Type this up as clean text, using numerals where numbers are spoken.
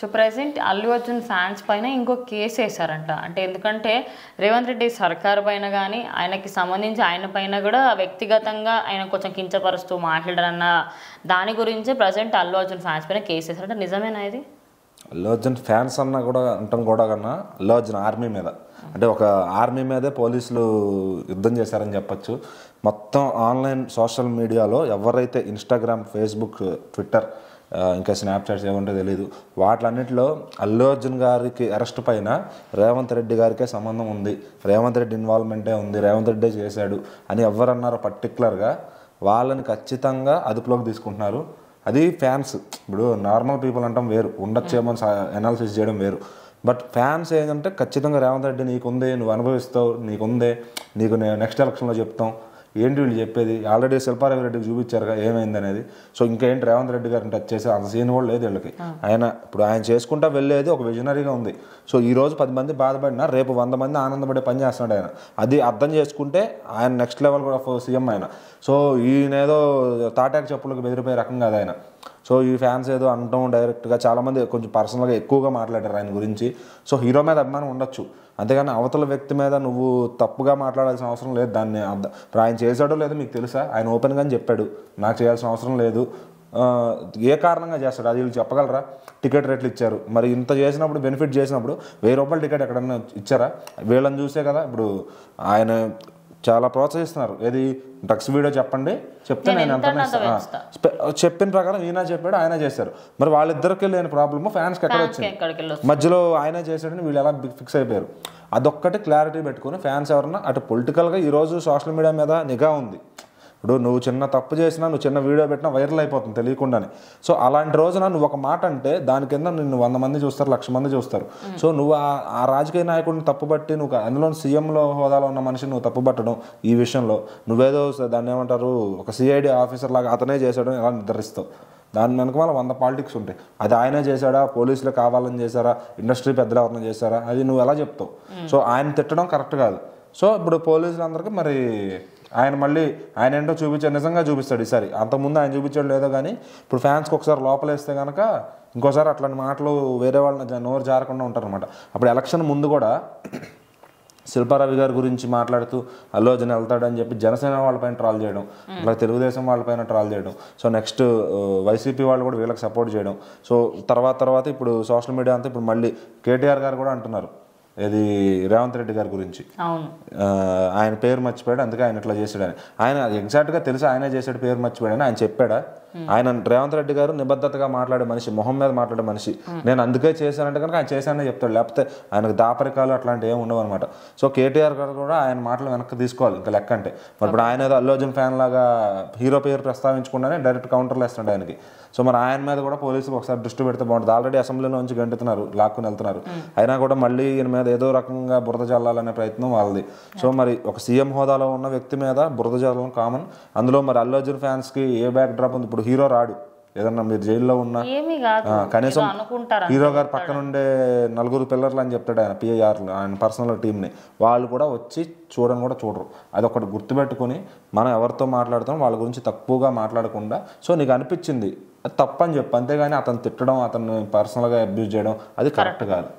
So present Allu Arjun fans పైన ఇంకో case వేశారంట. అంటే ఎందుకంటే రేవంత్ రెడ్డి సర్కార్ పైన కానీ ఆయనకి సంబంధించి ఆయన పైన కూడా వ్యక్తిగతంగా ఆయన కొంచెం కించపరుస్తూ మాట్లాడారన్న దాని గురించి ప్రజెంట్ అల్లు అర్జున్ ఫ్యాన్స్ పైన కేసు వేశారంట. నిజమేనా ఇది? అల్లు అర్జున్ ఫ్యాన్స్ అన్నా కూడా అంటాం కూడా కన్నా అల్లు అర్జున్ ఆర్మీ మీద, అంటే ఒక ఆర్మీ మీదే పోలీసులు యుద్ధం చేశారని చెప్పచ్చు. మొత్తం ఆన్లైన్ సోషల్ మీడియాలో ఎవరైతే ఇన్స్టాగ్రామ్, ఫేస్బుక్, ట్విట్టర్, ఇంకా స్నాప్చాట్స్ ఏమంటే తెలియదు, వాటిలన్నింటిలో అల్లు అర్జున్ గారికి అరెస్ట్ పైన రేవంత్ రెడ్డి గారికే సంబంధం ఉంది, రేవంత్ రెడ్డి ఇన్వాల్వ్మెంటే ఉంది, రేవంత్ రెడ్డే చేశాడు అని ఎవరన్నారో పర్టికులర్గా వాళ్ళని ఖచ్చితంగా అదుపులోకి తీసుకుంటున్నారు. అది ఫ్యాన్స్. ఇప్పుడు నార్మల్ పీపుల్ అంటాం వేరు, ఉండొచ్చేమో అనాలిసిస్ చేయడం వేరు. బట్ ఫ్యాన్స్ ఏంటంటే ఖచ్చితంగా రేవంత్ రెడ్డి నీకుందే, నువ్వు అనుభవిస్తావు, నీకుందే, నీకు నెక్స్ట్ ఎలక్షన్లో చెప్తాం, ఏంటి వీళ్ళు చెప్పేది, ఆల్రెడీ శిల్పారావు రెడ్డికి చూపించారుగా ఏమైంది అనేది. సో ఇంకేంటి రేవంత్ రెడ్డి గారిని టచ్ చేసే అంత సీన్ కూడా లేదు వీళ్ళకి. ఆయన చేసుకుంటా వెళ్ళేది ఒక విజనరీగా ఉంది. సో ఈరోజు 10 మంది బాధపడినా రేపు 100 మంది ఆనందపడే పని చేస్తున్నాడు ఆయన. అది అర్థం చేసుకుంటే ఆయన నెక్స్ట్ లెవెల్ కూడా సీఎం ఆయన. సో ఈయనేదో తాటాకు చెప్పులకు బెదిరిపోయే రకం కాదు ఆయన. సో ఈ ఫ్యాన్స్ ఏదో అంటాం డైరెక్ట్గా, చాలామంది కొంచెం పర్సనల్గా ఎక్కువగా మాట్లాడారు ఆయన గురించి. సో హీరో మీద అభిమానం ఉండొచ్చు, అంతేగాని అవతల వ్యక్తి మీద నువ్వు తప్పుగా మాట్లాడాల్సిన అవసరం లేదు. దాన్ని ఆయన చేశాడో లేదో మీకు తెలుసా? ఆయన ఓపెన్గానే చెప్పాడు, నాకు చేయాల్సిన అవసరం లేదు. ఏ కారణంగా చేస్తాడు అది వీళ్ళు చెప్పగలరా? టికెట్ రేట్లు ఇచ్చారు, మరి ఇంత చేసినప్పుడు, బెనిఫిట్ చేసినప్పుడు 1000 రూపాయల టికెట్ ఎక్కడన్నా ఇచ్చారా? వీళ్ళని చూసే కదా ఇప్పుడు ఆయన చాలా ప్రోత్సహిస్తున్నారు. ఏది డ్రగ్స్ వీడియో చెప్పండి, చెప్తే నేను ఎంత చెప్పిన ప్రకారం ఈయన చెప్పాడు, ఆయన చేశారు. మరి వాళ్ళిద్దరికి లేని ప్రాబ్లమ్ ఫ్యాన్స్కి ఎక్కడ వచ్చింది? మధ్యలో ఆయన చేశాడని వీళ్ళు ఎలా ఫిక్స్ అయిపోయారు? అదొక్కటి క్లారిటీ పెట్టుకుని ఫ్యాన్స్ ఎవరన్నా అటు పొలిటికల్గా ఈరోజు సోషల్ మీడియా మీద నిఘా ఉంది. ఇప్పుడు నువ్వు చిన్న తప్పు చేసినా, నువ్వు చిన్న వీడియో పెట్టినా వైరల్ అయిపోతుంది తెలియకుండానే. సో అలాంటి రోజున నువ్వు ఒక మాట అంటే దాని కింద నిన్ను 100 మంది చూస్తారు, 1,00,000 మంది చూస్తారు. సో నువ్వు ఆ రాజకీయ నాయకుడిని తప్పుబట్టి, నువ్వు అందులో సీఎంలో హోదాలో ఉన్న మనిషిని నువ్వు తప్పుపట్టడం, ఈ విషయంలో నువ్వేదో దాన్ని ఏమంటారు ఒక సిఐడి ఆఫీసర్ లాగా అతనే చేశాడని ఎలా నిర్ధారిస్తావు? దాని వెనక వల్ల 100 పాలిటిక్స్ ఉంటాయి. అది ఆయనే చేశాడా, పోలీసులు కావాలని చేశారా, ఇండస్ట్రీ పెద్దలు ఎవరైనా చేశారా, అది నువ్వు ఎలా చెప్తావు? సో ఆయన తిట్టడం కరెక్ట్ కాదు. సో ఇప్పుడు పోలీసులందరికీ మరి ఆయన మళ్ళీ ఆయన ఏంటో చూపించాడు, నిజంగా చూపిస్తాడు ఈసారి. అంతకుముందు ఆయన చూపించాడు లేదో కానీ ఇప్పుడు ఫ్యాన్స్కి ఒకసారి లోపలేస్తే కనుక ఇంకోసారి అట్లాంటి మాటలు వేరే వాళ్ళని నోరు జారకుండా ఉంటారనమాట. అప్పుడు ఎలక్షన్ ముందు కూడా శిల్పారావు గారి గురించి మాట్లాడుతూ అల్లు అర్జున్ వెళ్తాడని చెప్పి జనసేన వాళ్ళపైన ట్రాల్ చేయడం, అట్లా తెలుగుదేశం వాళ్ళపైన ట్రాల్ చేయడం, సో నెక్స్ట్ వైసీపీ వాళ్ళు కూడా వీళ్ళకి సపోర్ట్ చేయడం. సో తర్వాత ఇప్పుడు సోషల్ మీడియా అంతా ఇప్పుడు మళ్ళీ కేటీఆర్ గారు కూడా అంటున్నారు ఇది రేవంత్ రెడ్డి గారి గురించి, ఆయన పేరు మర్చిపోయాడు అందుకే ఆయన ఇట్లా చేశాడని. ఆయన ఎగ్జాక్ట్గా తెలుసు ఆయనే చేశాడు, పేరు మర్చిపోయాడని ఆయన చెప్పాడా? ఆయన రేవంత్ రెడ్డి గారు నిబద్ధతగా మాట్లాడే మనిషి, మొహం మీద మాట్లాడే మనిషి. నేను అందుకే చేశానంటే కనుక ఆయన చేశానని చెప్తాడు, లేకపోతే ఆయనకు దాపరికాలు అట్లాంటివి ఏమి ఉండవు అనమాట. సో కేటీఆర్ గారు కూడా ఆయన మాటలు వెనక్కి తీసుకోవాలి ఇంకా లెక్క అంటే. మరి ఇప్పుడు ఆయన ఏదో అల్లు అర్జున్ ఫ్యాన్ లాగా హీరో పేరు ప్రస్తావించకుండానే డైరెక్ట్ కౌంటర్లు వేస్తున్నాడు ఆయనకి. సో మరి ఆయన మీద కూడా పోలీసులు ఒకసారి దృష్టి పెడితే బాగుంటుంది. ఆల్రెడీ అసెంబ్లీలో నుంచి గంటుతున్నారు, లాక్కుని వెళ్తున్నారు. అయినా కూడా మళ్ళీ ఈయన మీద ఏదో రకంగా బురద జల్లాలనే ప్రయత్నం వాళ్ళది. సో మరి ఒక సీఎం హోదాలో ఉన్న వ్యక్తి మీద బురద జల్లడం కామన్. అందులో మరి అల్లు అర్జున్ ఫ్యాన్స్కి ఏ బ్యాక్ డ్రాప్ ఉంది? ఇప్పుడు హీరో రాడు, ఏదన్నా మీరు జైల్లో ఉన్నా కనీసం హీరో గారు పక్కన ఉండే 4 పిల్లర్లు అని చెప్తాడు ఆయన, పిఐఆర్లు, ఆయన పర్సనల్ టీంని, వాళ్ళు కూడా వచ్చి చూడని కూడా చూడరు. అదొకటి గుర్తుపెట్టుకుని మనం ఎవరితో మాట్లాడుతాం వాళ్ళ గురించి తక్కువగా మాట్లాడకుండా, సో నీకు అనిపించింది అది తప్పని చెప్పు, అంతేగాని అతను తిట్టడం, అతన్ని పర్సనల్గా అబ్యూజ్ చేయడం అది కరెక్ట్ కాదు.